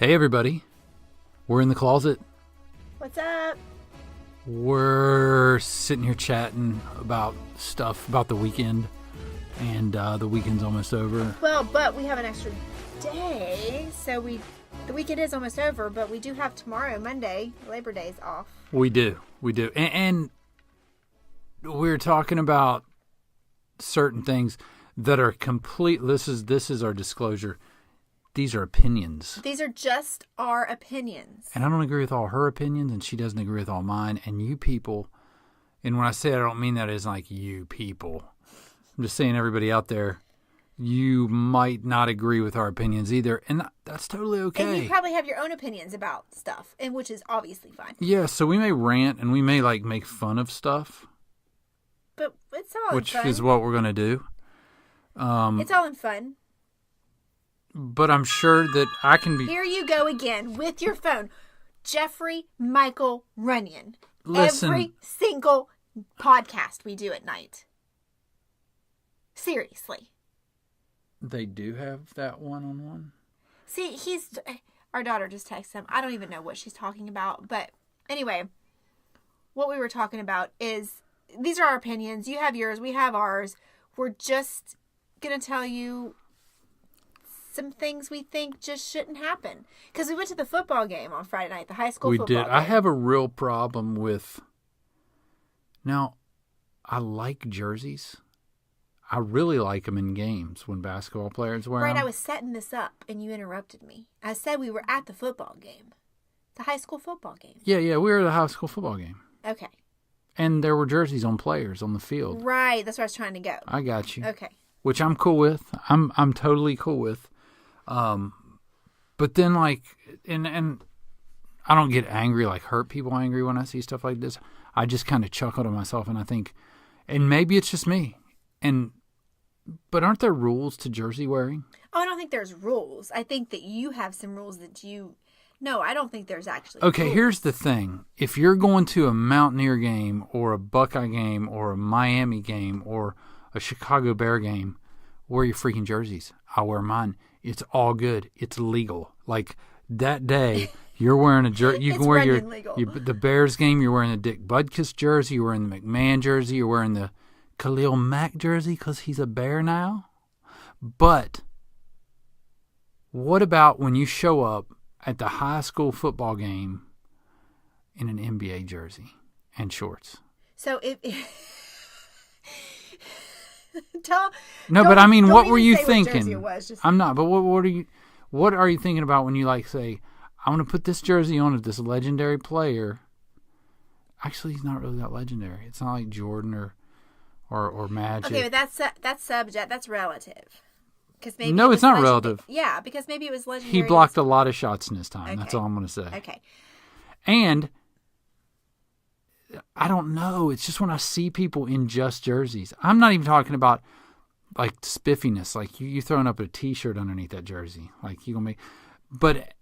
Hey everybody, we're in the closet. What's up? We're sitting here chatting about stuff about the weekend, and the weekend's almost over. Well, but we have an extra day, so the weekend is almost over, but we do have tomorrow, Monday, Labor Day's off. We do, and we're talking about certain things that are complete. This is our disclosure. These are opinions. These are just our opinions. And I don't agree with all her opinions, and she doesn't agree with all mine. And you people, and when I say it, I don't mean that as like you people. I'm just saying everybody out there, you might not agree with our opinions either. And that's totally okay. And you probably have your own opinions about stuff, and which is obviously fine. Yeah, so we may rant and we may like make fun of stuff. But it's all in fun. Which is what we're going to do. It's all in fun. But I'm sure that I can be... Here you go again with your phone. Jeffrey Michael Runyon. Listen. Every single podcast we do at night. Seriously. They do have that one-on-one? See, our daughter just texted him. I don't even know what she's talking about. But anyway, what we were talking about is, these are our opinions. You have yours. We have ours. We're just going to tell you some things we think just shouldn't happen. Because we went to the football game on Friday night, the high school football game. We did. I have a real problem with... Now, I like jerseys. I really like them in games when basketball players wear them. Right, I was setting this up and you interrupted me. I said we were at the football game. The high school football game. Yeah, we were at a high school football game. Okay. And there were jerseys on players on the field. Right, that's where I was trying to go. I got you. Okay. Which I'm cool with. I'm totally cool with. But then like, and I don't get angry, like hurt people angry when I see stuff like this. I just kind of chuckle to myself and I think, and maybe it's just me. But aren't there rules to jersey wearing? Oh, I don't think there's rules. I think that you have some rules that no, I don't think there's actually Okay, rules. Here's the thing. If you're going to a Mountaineer game or a Buckeye game or a Miami game or a Chicago Bear game, wear your freaking jerseys. I'll wear mine. It's all good. It's legal. Like that day, you're wearing a jersey. You can wear the Bears game. You're wearing the Dick Butkus jersey. You're wearing the McMahon jersey. You're wearing the Khalil Mack jersey because he's a Bear now. But what about when you show up at the high school football game in an NBA jersey and shorts? So if but I mean, what were you thinking? I'm not. But what are you thinking about when you like say, I want to put this jersey on of this legendary player? Actually, he's not really that legendary. It's not like Jordan or Magic. Okay, but that's subject. That's relative. Because maybe no, it's not relative. Yeah, because maybe it was legendary. He blocked a lot of shots in his time. Okay. That's all I'm going to say. Okay. And I don't know. It's just when I see people in just jerseys. I'm not even talking about like spiffiness. Like you throwing up a T-shirt underneath that jersey. Like you gonna make. But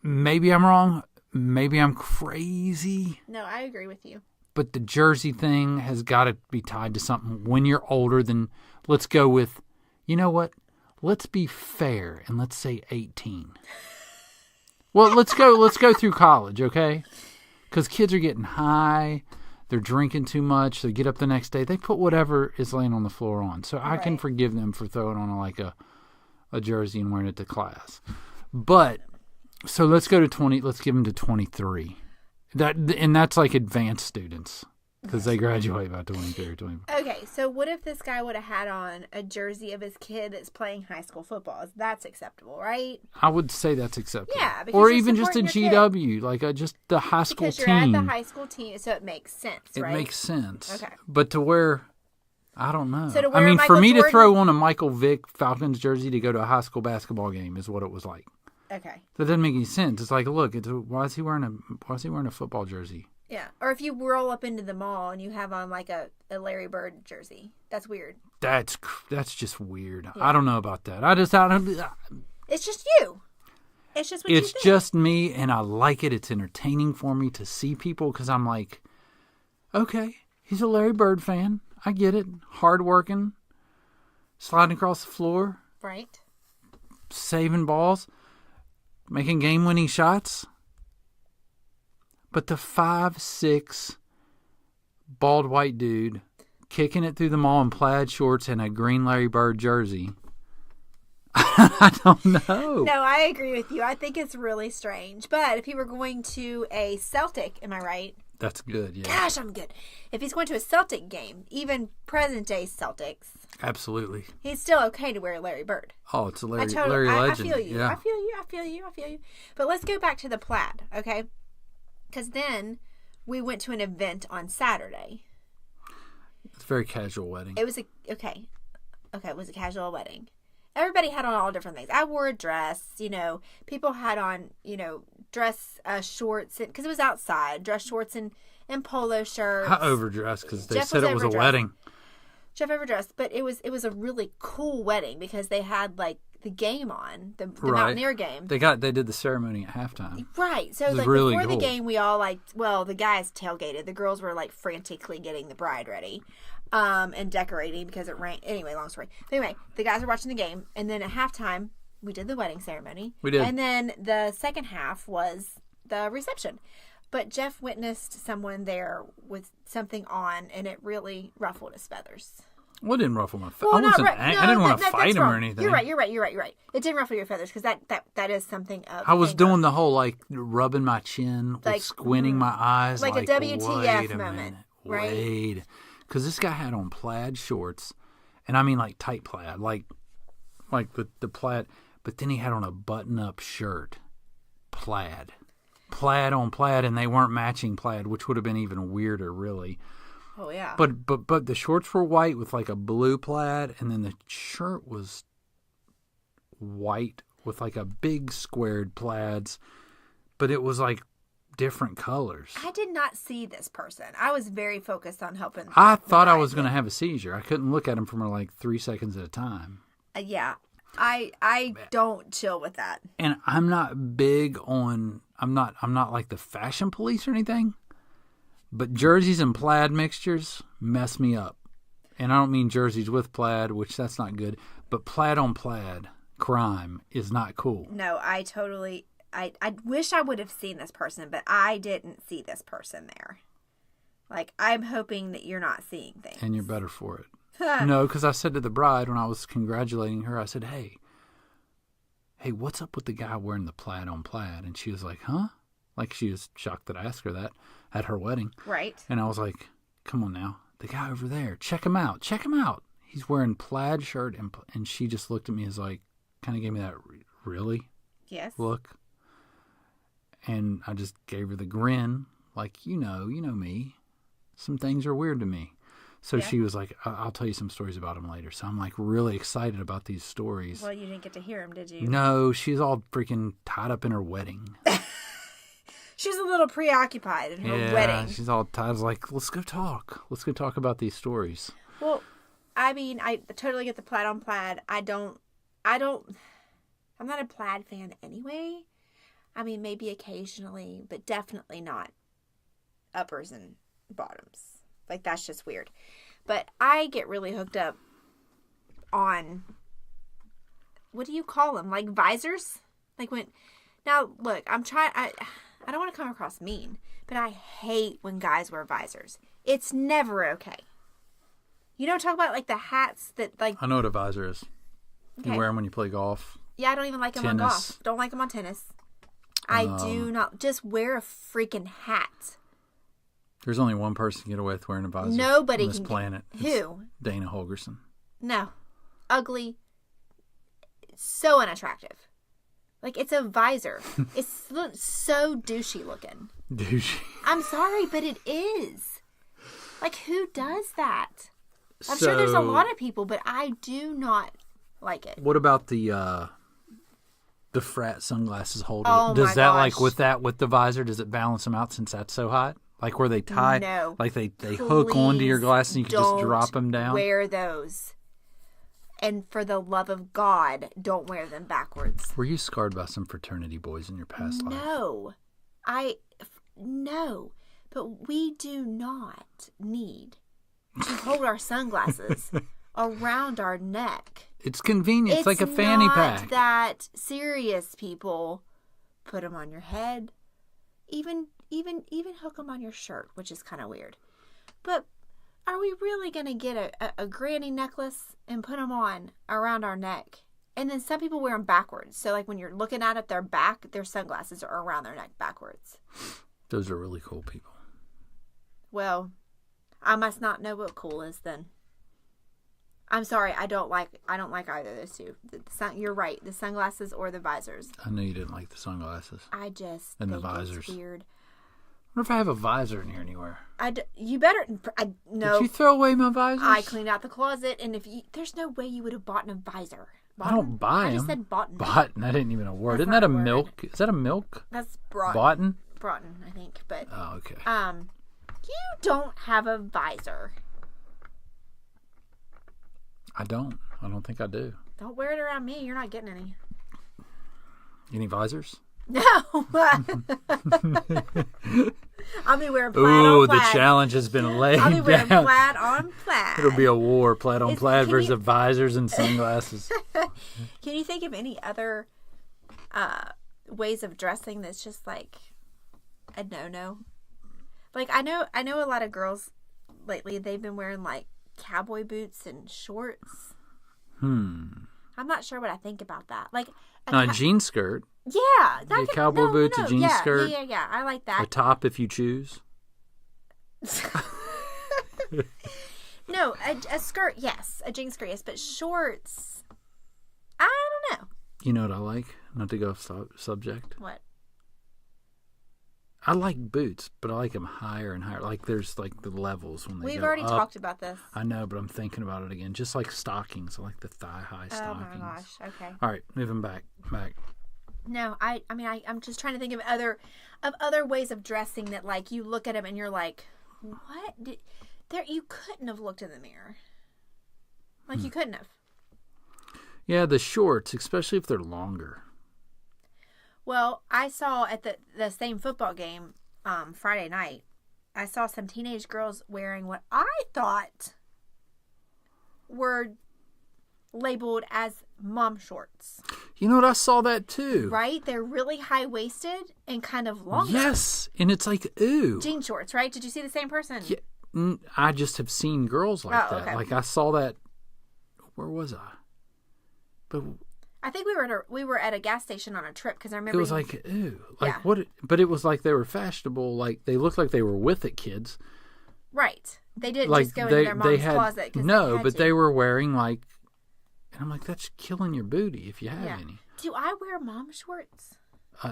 maybe I'm wrong. Maybe I'm crazy. No, I agree with you. But the jersey thing has got to be tied to something. When you're older than, let's go with, you know what? Let's be fair and let's say 18. Well, let's go through college, okay? Because kids are getting high, they're drinking too much, they get up the next day, they put whatever is laying on the floor on. So I can forgive them for throwing on like a jersey and wearing it to class. But, so let's go to 20, let's give them to 23. That's like advanced students because they graduate by 23 or 24. Okay, so what if this guy would have had on a jersey of his kid that's playing high school football? That's acceptable, right? I would say that's acceptable. Yeah, because or you're even just a GW, kid. Like just the high school because team. Because you're at the high school team, so it makes sense, right? It makes sense. Okay. But to wear, I don't know. So I mean, for me to throw on a Michael Vick Falcons jersey to go to a high school basketball game is what it was like. Okay. That doesn't make any sense. It's like, look, why is he wearing a football jersey? Yeah. Or if you roll up into the mall and you have on like a Larry Bird jersey, that's weird. That's just weird. Yeah. I don't know about that. It's just you. It's just what you think. It's just me, and I like it. It's entertaining for me to see people because I'm like, okay, he's a Larry Bird fan. I get it. Hardworking, sliding across the floor. Right. Saving balls. making game-winning shots. But the 5'6" bald white dude kicking it through the mall in plaid shorts and a green Larry Bird jersey. I don't know. No, I agree with you. I think it's really strange. But if he were going to a Celtic, am I right? That's good, yeah. Gosh, I'm good. If he's going to a Celtic game, even present-day Celtics, absolutely, he's still okay to wear Larry Bird. Oh, it's a Larry legend. I feel you. Yeah. I feel you. But let's go back to the plaid, okay? Because then we went to an event on Saturday. It's a very casual wedding. It was it was a casual wedding. Everybody had on all different things. I wore a dress, people had on, dress shorts, because it was outside, dress shorts and polo shirts. I overdressed because they Jeff said it was a wedding. Jeff overdressed, but it was a really cool wedding because they had like the game on, the Mountaineer game. They did the ceremony at halftime. Right. So like really before cool. the game, we all the guys tailgated. The girls were like frantically getting the bride ready. And decorating because it rained. Anyway, long story. But anyway, the guys were watching the game, and then at halftime, we did the wedding ceremony. We did. And then the second half was the reception. But Jeff witnessed someone there with something on, and it really ruffled his feathers. Well, it didn't ruffle my feathers. Well, I didn't want to fight him or anything. You're right. It didn't ruffle your feathers because that is something of I was anger. doing the whole rubbing my chin, Like, squinting my eyes, like a WTF wait a moment, minute, right? Wait, because this guy had on plaid shorts, and I mean like tight plaid, like the plaid, but then he had on a button-up shirt, plaid on plaid, and they weren't matching plaid, which would have been even weirder, really. Oh yeah. But the shorts were white with like a blue plaid, and then the shirt was white with like a big squared plaids, but it was like different colors. I did not see this person. I was very focused on helping. I thought I was going to have a seizure. I couldn't look at him for more like 3 seconds at a time. Yeah. I don't chill with that. And I'm not big on I'm not like the fashion police or anything. But jerseys and plaid mixtures mess me up. And I don't mean jerseys with plaid, which that's not good, but plaid on plaid crime is not cool. No, I wish I would have seen this person, but I didn't see this person there. Like, I'm hoping that you're not seeing things. And you're better for it. No, because I said to the bride when I was congratulating her, I said, hey, what's up with the guy wearing the plaid on plaid? And she was like, huh? Like, she was shocked that I asked her that at her wedding. Right. And I was like, come on now. The guy over there, check him out. He's wearing plaid shirt. And she just looked at me as like, kind of gave me that really? Yes. Look. And I just gave her the grin. Like, you know me. Some things are weird to me. So yeah. She was like, I'll tell you some stories about him later. So I'm like really excited about these stories. Well, you didn't get to hear them, did you? No, she's all freaking tied up in her wedding. She's a little preoccupied in her wedding. She's all tied. I was like, let's go talk. Let's go talk about these stories. Well, I mean, I totally get the plaid on plaid. I'm not a plaid fan anyway. I mean, maybe occasionally, but definitely not uppers and bottoms. Like, that's just weird. But I get really hooked up on, what do you call them? Like visors? Like when, now look, I don't want to come across mean, but I hate when guys wear visors. It's never okay. You don't talk about like the hats that like. I know what a visor is. Okay. You wear them when you play golf. Yeah, I don't even like them on golf. Don't like them on tennis. I do not. Just wear a freaking hat. There's only one person can get away with wearing a visor. Nobody on this can. Planet. Who? Dana Holgerson. No. Ugly. So unattractive. Like, it's a visor. It's so douchey looking. Douchey. I'm sorry, but it is. Like, who does that? I'm sure there's a lot of people, but I do not like it. What about the frat sunglasses holder? Oh, does my that gosh. with the visor, does it balance them out since that's so hot? Like where they tie, no. Like they hook onto your glasses and you can just drop them down? Wear those. And for the love of God, don't wear them backwards. Were you scarred by some fraternity boys in your past life? No. But we do not need to hold our sunglasses around our neck. It's convenient. It's like a fanny pack. It's not that serious, people. put them on your head, even hook them on your shirt, which is kind of weird. But are we really going to get a granny necklace and put them on around our neck? And then some people wear them backwards. So like when you're looking at it, their back, their sunglasses are around their neck backwards. Those are really cool people. Well, I must not know what cool is then. I'm sorry, I don't like either of those two. You're right, the sunglasses or the visors. I know you didn't like the sunglasses. I just and think the visors. It's weird. I wonder if I have a visor in here anywhere. You better. No. Did you throw away my visors? I cleaned out the closet, and there's no way you would have bought a visor. I don't buy them. I just said boughten. Boughten. I didn't even know a word. Isn't that a milk? Is that a milk? That's Broughton. Boughten? Broughton, I think. But oh, okay. You don't have a visor. I don't. I don't think I do. Don't wear it around me. You're not getting any. Any visors? No. I'll be wearing plaid on plaid. The challenge has been laid I'll be wearing down. plaid on plaid. It'll be a war, plaid on plaid versus visors and sunglasses. Can you think of any other ways of dressing that's just like a no-no? Like I know a lot of girls lately, they've been wearing like cowboy boots and shorts. I'm not sure what I think about that. Like a jean skirt. Yeah. A cowboy boots, a jean skirt. Yeah. I like that. A top if you choose. No, a skirt, yes. A jean skirt, yes. But shorts, I don't know. You know what I like? Not to go off subject. What? I like boots, but I like them higher and higher. Like there's like the levels when they We've go already up. talked about this. I know, but I'm thinking about it again. Just like stockings. I like the thigh-high stockings. Oh my gosh, okay. All right, moving back. No, I'm just trying to think of other ways of dressing that like you look at them and you're like, what? You couldn't have looked in the mirror. Like you couldn't have. Yeah, the shorts, especially if they're longer. Well, I saw at the same football game Friday night, I saw some teenage girls wearing what I thought were labeled as mom shorts. You know what? I saw that too. Right? They're really high-waisted and kind of longer. Yes, and it's like, ooh. Jean shorts, right? Did you see the same person? Yeah, I just have seen girls like that. Okay. Like I saw that. Where was I? But I think we were at a gas station on a trip because I remember it was like, ooh, like yeah. what? But it was like they were fashionable. Like they looked like they were with it, kids. Right. They didn't like just go into their mom's closet. They were wearing like, and I'm like, that's killing your booty if you have any. Do I wear mom shorts?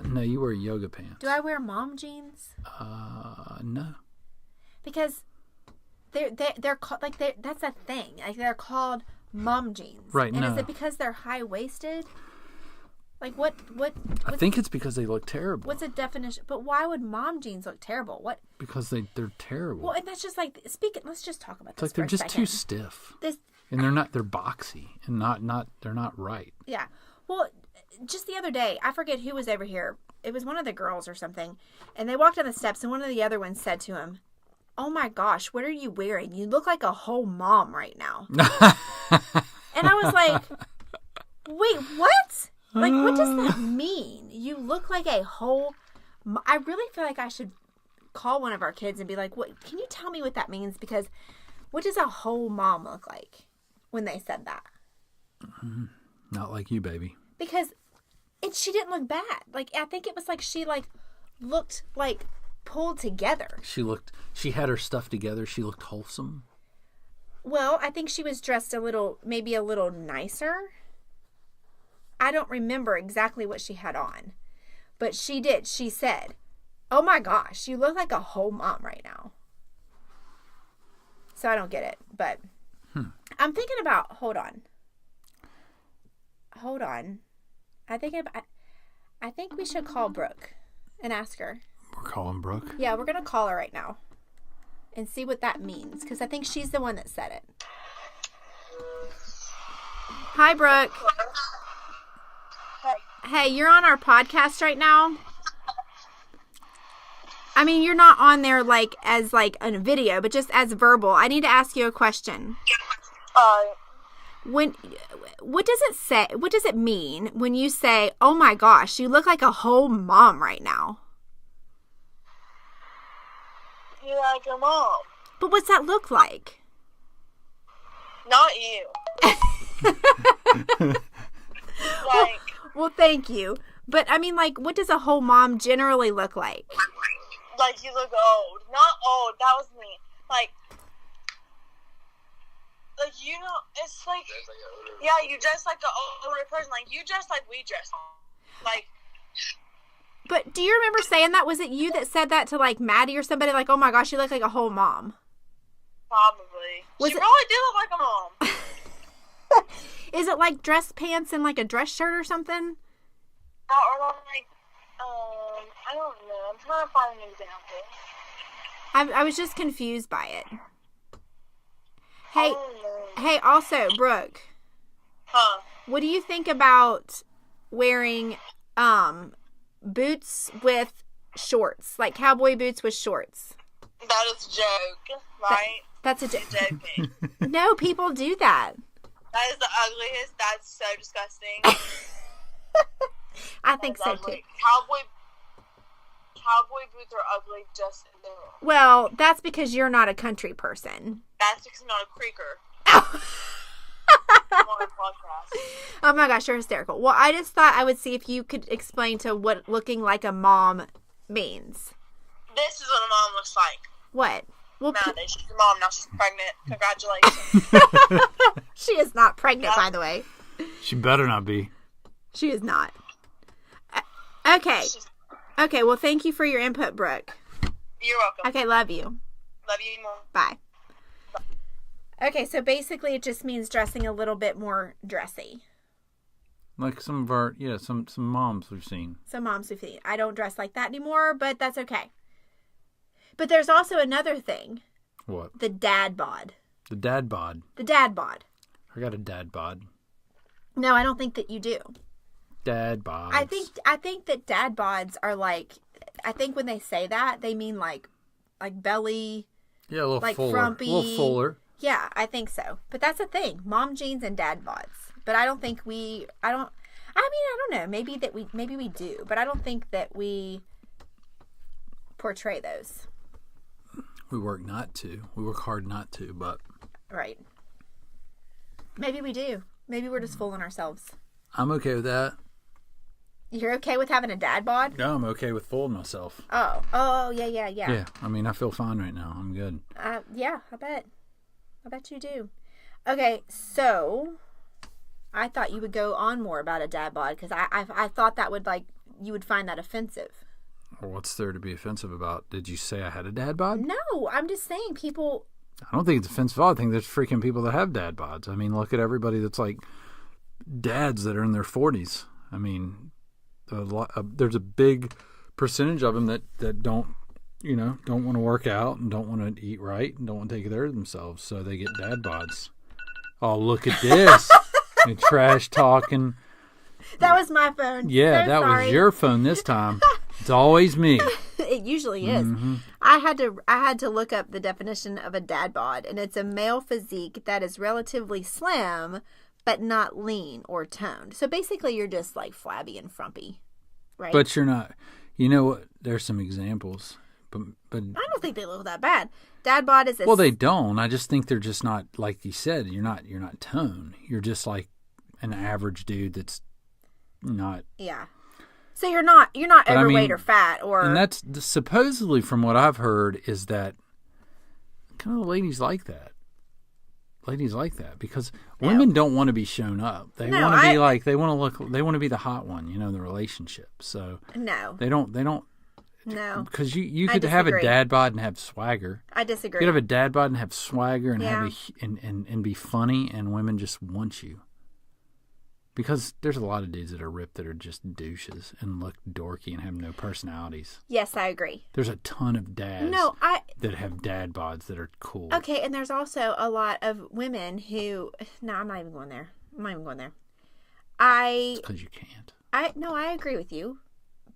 No, you wear yoga pants. Do I wear mom jeans? No. Because they're called like that's a thing. Like they're called mom jeans. Right. And no. is it because they're high waisted? Like what? I think it's because they look terrible. What's the definition? But why would mom jeans look terrible? What? Because they're terrible. Well, and that's just like let's just talk about it's this. Like they're for a just second. too stiff. And they're boxy and they're not right. Yeah. Well, just the other day, I forget who was over here. It was one of the girls or something. And they walked down the steps and one of the other ones said to him, "Oh my gosh, what are you wearing? You look like a whole mom right now." And I was like, "Wait, what? Like, what does that mean? You look like a whole..." I really feel like I should call one of our kids and be like, "What? Can you tell me what that means? Because what does a whole mom look like when they said that?" Not like you, baby. Because she didn't look bad. Like, I think it was like she like looked like pulled together. She had her stuff together. She looked wholesome. Well, I think she was dressed maybe a little nicer. I don't remember exactly what she had on. But she did. She said, "Oh my gosh, you look like a whole mom right now." So I don't get it. But I'm thinking about, hold on. I think we should call Brooke and ask her. We're calling Brooke? Yeah, we're going to call her right now and see what that means, because I think she's the one that said it. Hi, Brooke. Hey, you're on our podcast right now. I mean, you're not on there like a video, but just as verbal. I need to ask you a question. what does it say? What does it mean when you say, "Oh my gosh, you look like a whole mom right now"? You like a mom. But what's that look like? Not you. Like, well, thank you. But I mean, like, what does a whole mom generally look like? like you look old. Not old. That was me. Like you know, it's like, yeah, you dress like an older person. Like, you dress like we dress. Like. But do you remember saying that? Was it you that said that to, like, Maddie or somebody? Like, oh my gosh, you look like a whole mom. Probably. She probably did look like a mom. Is it like dress pants and like a dress shirt or something? Or like, I don't know. I'm trying to find an example. I was just confused by it. Hey, also, Brooke. Huh? What do you think about wearing boots with shorts, like cowboy boots with shorts? That is a joke, right? That's a joke. Joking. No, people do that. That is the ugliest. That's so disgusting. I think so ugly. too. Cowboy boots are ugly just in general. Well, that's because you're not a country person. That's because I'm not a creaker. I'm on a podcast. Oh my gosh, you're hysterical. Well, I just thought I would see if you could explain to what looking like a mom means. This is what a mom looks like. What? Well, Nowadays, she's a mom. Now she's pregnant. Congratulations. She is not pregnant, by the way. She better not be. She is not. Okay. Okay, well, thank you for your input, Brooke. You're welcome. Okay, love you. Love you more. Bye. Okay, so basically it just means dressing a little bit more dressy. Like some of our, some moms we've seen. Some moms we've seen. I don't dress like that anymore, but that's okay. But there's also another thing. What? The dad bod. The dad bod. The dad bod. I got a dad bod. No, I don't think that you do. Dad bods. I think that dad bods are like, I think when they say that, they mean like belly. Yeah, a little like fuller. frumpy. A little fuller. Yeah, I think so. But that's a thing. Mom jeans and dad bods. But I don't think I don't know. Maybe we do, but I don't think that we portray those. We work not to. We work hard not to, but. Right. Maybe we do. Maybe we're just fooling ourselves. I'm okay with that. You're okay with having a dad bod? No, I'm okay with fooling myself. Oh, yeah. Yeah, I mean, I feel fine right now. I'm good. Yeah, I bet you do. Okay, so I thought you would go on more about a dad bod because I thought that would you would find that offensive. Well, what's there to be offensive about? Did you say I had a dad bod? No, I'm just saying people. I don't think it's offensive at all. I think there's freaking people that have dad bods. I mean, look at everybody that's like dads that are in their 40s. I mean, there's a big percentage of them that don't want to work out and don't want to eat right and don't want to take care of themselves, so they get dad bods. Oh, look at this. And trash talking. That was my phone. Yeah, so that sorry. was your phone this time. It's always me. It usually is. Mm-hmm. I had to look up the definition of a dad bod, and it's a male physique that is relatively slim but not lean or toned. So basically you're just like flabby and frumpy, right? But you're not. You know what? There's some examples. But I don't think they look that bad. Dad bod is well, they don't. I just think they're just not, like you said, you're not toned. You're just like an average dude that's not. Yeah. So you're not overweight or fat or. And that's supposedly, from what I've heard, is that kind of ladies like that. Ladies like that because women don't want to be shown up. They want to be they want to be the hot one, in the relationship. So no, they don't. No, because you could have a dad bod and have swagger. I disagree. You could have a dad bod and have swagger and and be funny, and women just want you. Because there's a lot of dudes that are ripped that are just douches and look dorky and have no personalities. Yes, I agree. There's a ton of dads that have dad bods that are cool. Okay, and there's also a lot of women who... No, I'm not even going there. It's because you can't. I agree with you.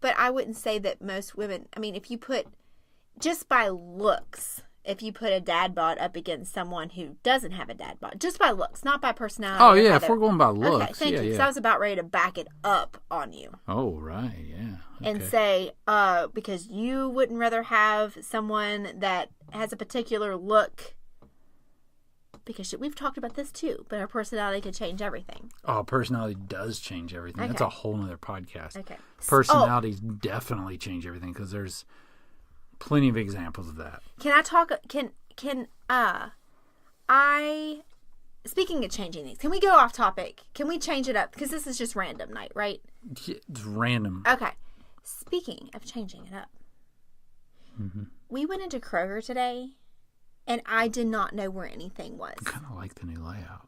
But I wouldn't say that most women... I mean, if you put... Just by looks, if you put a dad bod up against someone who doesn't have a dad bod, just by looks, not by personality. Oh, yeah, if we're going by looks. Okay, thank you. Yeah. Because I was about ready to back it up on you. Oh, right, yeah. Okay. And say, because you wouldn't rather have someone that has a particular look, because we've talked about this too, but our personality could change everything. Oh, personality does change everything. That's a whole nother podcast. Okay. Personalities definitely change everything because there's plenty of examples of that. Can I talk? Speaking of changing these, can we go off topic? Can we change it up? Because this is just random night, right? Yeah, it's random. Okay. Speaking of changing it up, we went into Kroger today, and I did not know where anything was. I kind of like the new layout.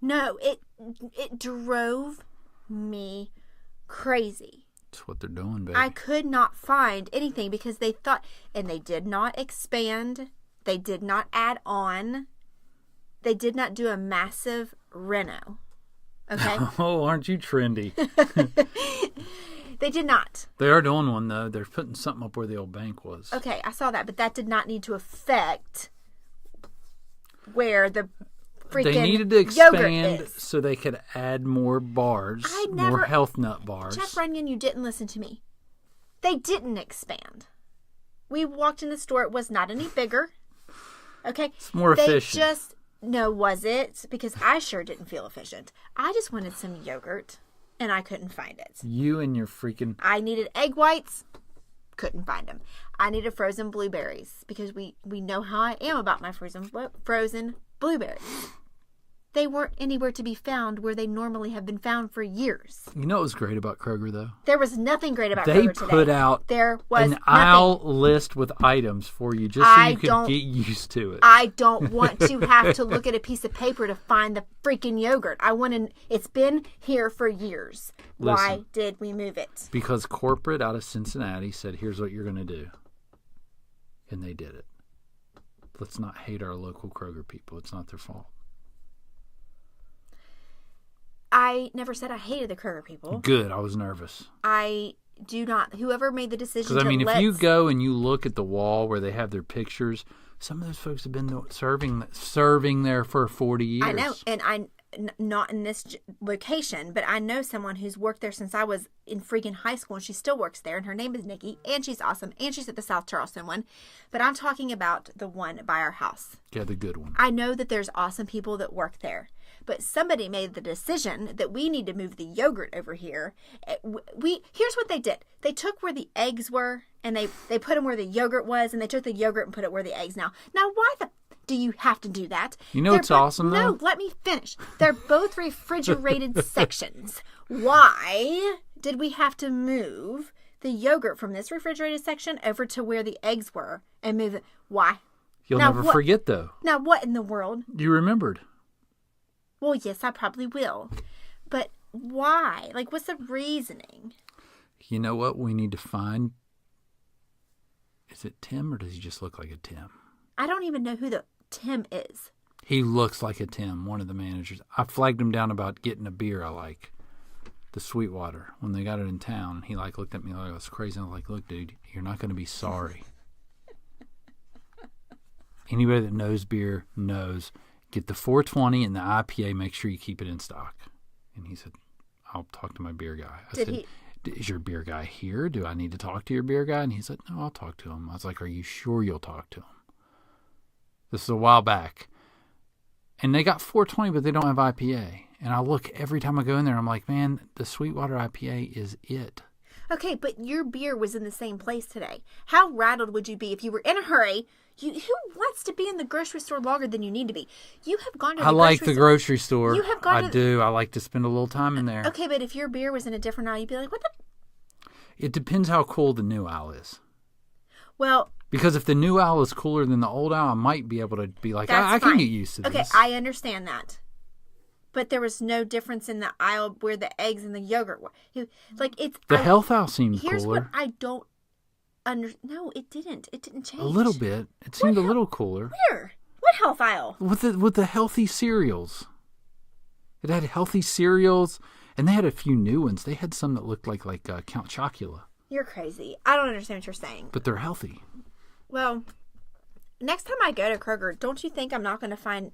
No, it drove me crazy. That's what they're doing, baby. I could not find anything because they thought, and they did not expand, they did not add on, they did not do a massive reno. Okay? Oh, aren't you trendy? They did not. They are doing one, though. They're putting something up where the old bank was. Okay, I saw that, but that did not need to affect where the freaking they needed to expand so they could add more bars, more health nut bars. Jeff Runyon, you didn't listen to me. They didn't expand. We walked in the store. It was not any bigger. Okay? It's more efficient. No, was it? Because I sure didn't feel efficient. I just wanted some yogurt, and I couldn't find it. You and your freaking... I needed egg whites. Couldn't find them. I needed frozen blueberries because we know how I am about my frozen blueberries. They weren't anywhere to be found where they normally have been found for years. You know what was great about Kroger, though? There was nothing great about They Kroger today. put out an aisle list with items for you just so you could get used to it. I don't want to have to look at a piece of paper to find the freaking yogurt. It's been here for years. Why did we move it? Because corporate out of Cincinnati said, here's what you're going to do. And they did it. Let's not hate our local Kroger people. It's not their fault. I never said I hated the Kroger people. Good. I was nervous. I do not. Whoever made the decision Because, I mean, if you go and you look at the wall where they have their pictures, some of those folks have been serving there for 40 years. I know. And not in this location, but I know someone who's worked there since I was in freaking high school, and she still works there, and her name is Nikki, and she's awesome, and she's at the South Charleston one. But I'm talking about the one by our house. Yeah, the good one. I know that there's awesome people that work there. But somebody made the decision that we need to move the yogurt over here. Here's what they did. They took where the eggs were, and they put them where the yogurt was, and they took the yogurt and put it where the eggs now. Now, why do you have to do that? You know what's awesome, though? No, let me finish. They're both refrigerated sections. Why did we have to move the yogurt from this refrigerated section over to where the eggs were and move it? Why? You'll never forget, though. Now, what in the world? You remembered. Well, yes, I probably will. But why? Like, what's the reasoning? You know what we need to find? Is it Tim, or does he just look like a Tim? I don't even know who the Tim is. He looks like a Tim, one of the managers. I flagged him down about getting a beer I like. The Sweetwater. When they got it in town, he looked at me like I was crazy. I was like, look, dude, you're not going to be sorry. Anybody that knows beer knows. Get the 420 and the IPA. Make sure you keep it in stock. And he said, I'll talk to my beer guy. I said, is your beer guy here? Do I need to talk to your beer guy? And he said, no, I'll talk to him. I was like, are you sure you'll talk to him? This is a while back. And they got 420, but they don't have IPA. And I look every time I go in there, I'm like, man, the Sweetwater IPA is it. Okay, but your beer was in the same place today. How rattled would you be if you were in a hurry? Who wants to be in the grocery store longer than you need to be? You have gone to the grocery store. I like the grocery store. You have gone I do. I like to spend a little time in there. Okay, but if your beer was in a different aisle, you'd be like, what the? It depends how cool the new aisle is. Well, because if the new aisle is cooler than the old aisle, I might be able to be like, I can get used to this. Okay, I understand that. But there was no difference in the aisle where the eggs and the yogurt were. The health aisle seemed cooler. Here's what I don't No, it didn't. It didn't change. A little bit. It seemed a little cooler. Where? What health aisle? With the healthy cereals. It had healthy cereals, and they had a few new ones. They had some that looked like Count Chocula. You're crazy. I don't understand what you're saying. But they're healthy. Well, next time I go to Kroger, don't you think I'm not going to find...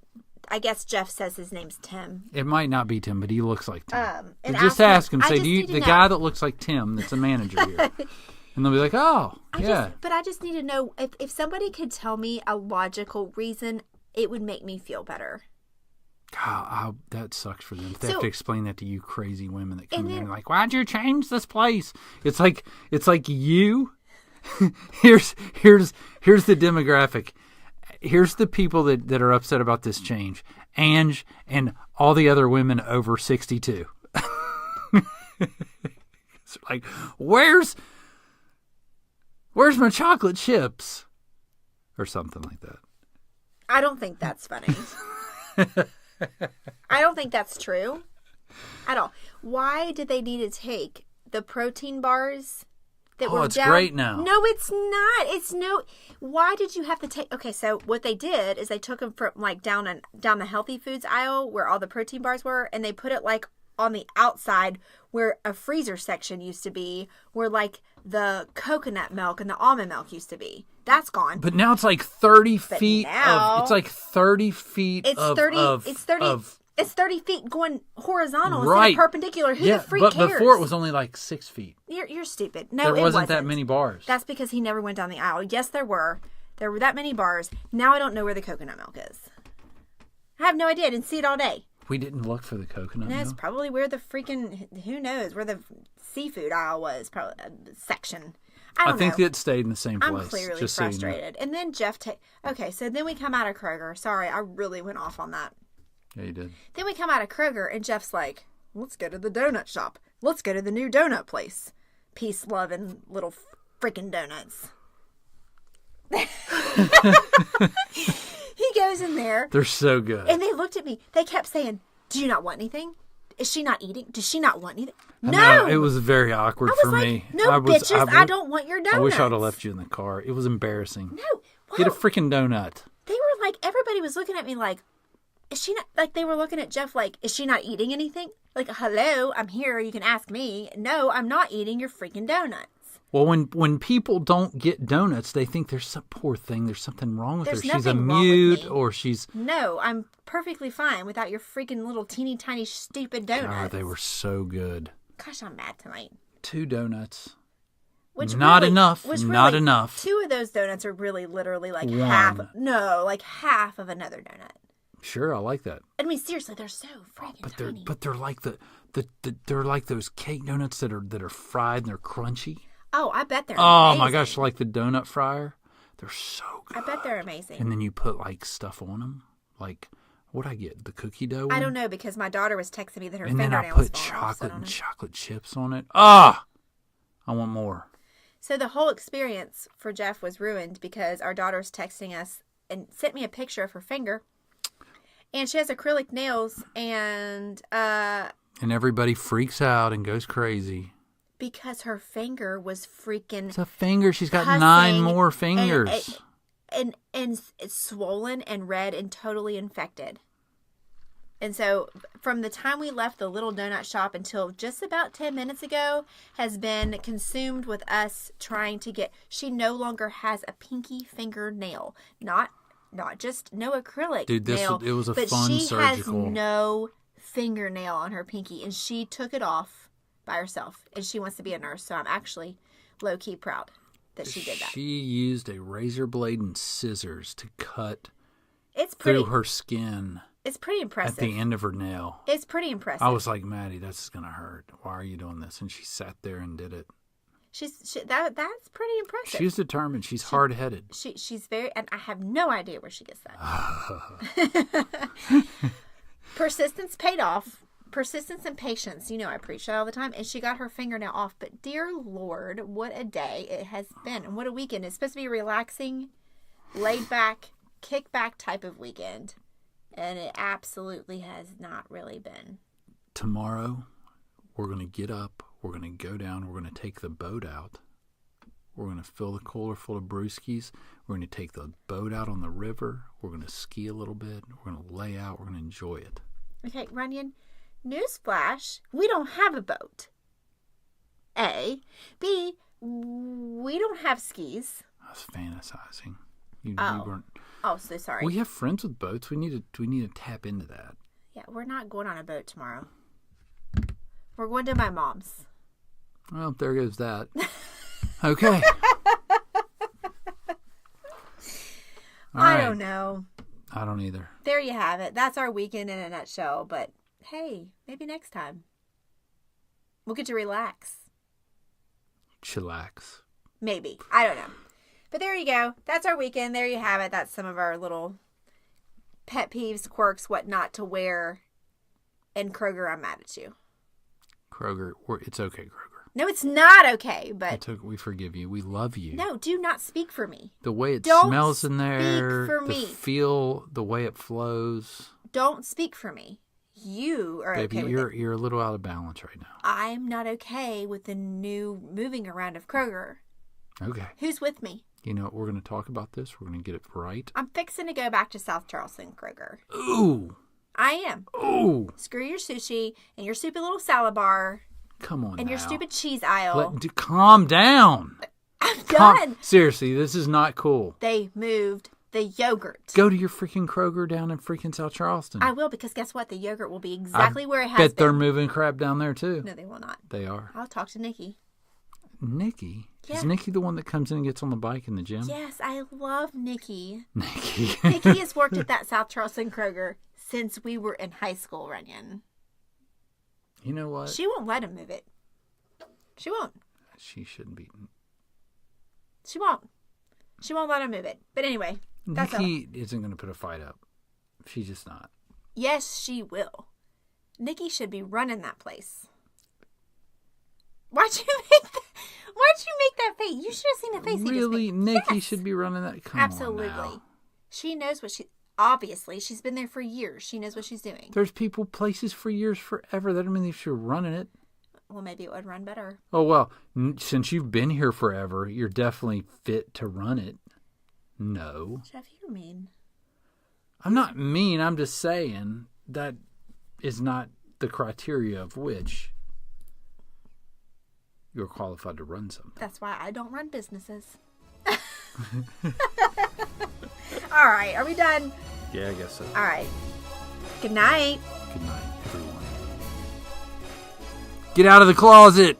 I guess Jeff says his name's Tim. It might not be Tim, but he looks like Tim. And just ask him. Say, the guy that looks like Tim that's a manager here. And they'll be like, oh, yeah. But I just need to know, if somebody could tell me a logical reason, it would make me feel better. God, that sucks for them. They have to explain that to you crazy women that come in and like, why'd you change this place? It's like you. here's the demographic. Here's the people that are upset about this change. Ange and all the other women over 62. It's like, where's my chocolate chips? Or something like that. I don't think that's funny. I don't think that's true at all. Why did they need to take the protein bars that were it's down? Great now. No, it's not. Why did you have to take... Okay, so what they did is they took them from like down the healthy foods aisle where all the protein bars were, and they put it like on the outside where a freezer section used to be, where like the coconut milk and the almond milk used to be. That's gone. But now it's like 30 feet now, of... It's like 30 feet it's of... 30, of, it's 30... Of, It's 30 feet going horizontal right. instead of perpendicular. Who the freak but cares? before it was only like 6 feet. You're stupid. No, there it wasn't that many bars. That's because he never went down the aisle. Yes, there were. There were that many bars. Now I don't know where the coconut milk is. I have no idea. I didn't see it all day. We didn't look for the coconut milk. It's probably where the freaking, who knows, where the seafood aisle was, probably section. I think it stayed in the same place. I'm clearly frustrated. So you know. And then Jeff, okay, so then we come out of Kroger. Sorry, I really went off on that. Yeah, you did. Then we come out of Kroger, and Jeff's like, let's go to the donut shop. Let's go to the new donut place. Peace, love, and little freaking donuts. He goes in there. They're so good. And they looked at me. They kept saying, do you not want anything? Is she not eating? Does she not want anything? No! It was very awkward for me. No, bitches, I don't want your donuts. I wish I would have left you in the car. It was embarrassing. No. Get a freaking donut. They were like, everybody was looking at me like, is she not, like, they were looking at Jeff like, is she not eating anything? Like, hello, I'm here, you can ask me. No, I'm not eating your freaking donuts. Well, when people don't get donuts, they think there's some poor thing, there's something wrong with her. She's a mute or she's... No, I'm perfectly fine without your freaking little teeny tiny stupid donuts. God, they were so good. Gosh, I'm mad tonight. 2 donuts. Which not really, enough. Which not really, enough. 2 of those donuts are really literally like One. half. No, like half of another donut. Sure, I like that. I mean, seriously, they're so freaking tiny. But they're like they're like those cake donuts that are fried and they're crunchy. Oh, I bet they're amazing. amazing. My gosh, like the donut fryer. They're so good. I bet they're amazing. And then you put like stuff on them. Like, what'd I get? The cookie dough one? I don't know because my daughter was texting me that her fingernails. And then I put chocolate and chocolate chips on it. I want more. So the whole experience for Jeff was ruined because our daughter's texting us and sent me a picture of her finger. And she has acrylic nails and everybody freaks out and goes crazy. Because her finger was freaking... It's a finger. She's got 9 more fingers. And it's swollen and red and totally infected. And so from the time we left the little donut shop until just about 10 minutes ago has been consumed with us trying to get... She no longer has a pinky fingernail. Not just no acrylic nail. It was a fun but she surgical... has no fingernail on her pinky. And she took it off by herself, and she wants to be a nurse, so I'm actually low-key proud that she did that. She used a razor blade and scissors to cut through her skin. It's pretty impressive. At the end of her nail. It's pretty impressive. I was like, Maddie, that's going to hurt. Why are you doing this? And she sat there and did it. That's pretty impressive. She's determined. She's hard-headed. She's very, and I have no idea where she gets that. Persistence paid off. Persistence and patience. You know I preach that all the time. And she got her fingernail off. But dear Lord, what a day it has been. And what a weekend. It's supposed to be a relaxing, laid back, kick back type of weekend. And it absolutely has not really been. Tomorrow, we're going to get up. We're going to go down. We're going to take the boat out. We're going to fill the cooler full of brewskis. We're going to take the boat out on the river. We're going to ski a little bit. We're going to lay out. We're going to enjoy it. Okay, Runyon. Newsflash, we don't have a boat. A. B. We don't have skis. I was fantasizing. You weren't. Oh, so sorry. We have friends with boats. We need to tap into that. Yeah, we're not going on a boat tomorrow. We're going to my mom's. Well, there goes that. Okay. I don't know. I don't either. There you have it. That's our weekend in a nutshell. But hey, maybe next time we'll get to relax. Chillax. Maybe. I don't know. But there you go. That's our weekend. There you have it. That's some of our little pet peeves, quirks, what not to wear. And Kroger, I'm mad at you. Kroger, it's okay, Kroger. No, it's not okay, but... We forgive you. We love you. No, do not speak for me. The way it Don't smells in there, speak for the me. feel, the way it flows. Don't speak for me. You are Baby, okay with it. you're a little out of balance right now. I'm not okay with the new moving around of Kroger. Okay. Who's with me? You know, we're going to talk about this. We're going to get it right. I'm fixing to go back to South Charleston Kroger. Ooh. I am. Ooh. Screw your sushi and your stupid little salad bar. Come on and now. your stupid cheese aisle. Calm down. I'm done. Seriously, this is not cool. They moved the yogurt. Go to your freaking Kroger down in freaking South Charleston. I will, because guess what? The yogurt will be exactly where it has bet been. they're moving crap down there too. No, they will not. They are. I'll talk to Nikki. Nikki? Yeah. Is Nikki the one that comes in and gets on the bike in the gym? Yes, I love Nikki. Nikki. Nikki has worked at that South Charleston Kroger since we were in high school, Runyon. You know what? She won't let him move it. She won't. She shouldn't be. She won't. She won't let him move it. But anyway, that's Nikki isn't going to put a fight up. She's just not. Yes, she will. Nikki should be running that place. Why'd you make that face? You should have seen the face. Really? Nikki should be running that? Come Absolutely. on now. She knows what obviously, she's been there for years. She knows what she's doing. There's people, places for years, forever. That doesn't mean she's running it. Well, maybe it would run better. Oh, well, since you've been here forever, you're definitely fit to run it. No. Jeff, you're mean. I'm not mean. I'm just saying that is not the criteria of which you're qualified to run something. That's why I don't run businesses. All right. Are we done? Yeah, I guess so. All right. Good night. Good night, everyone. Get out of the closet.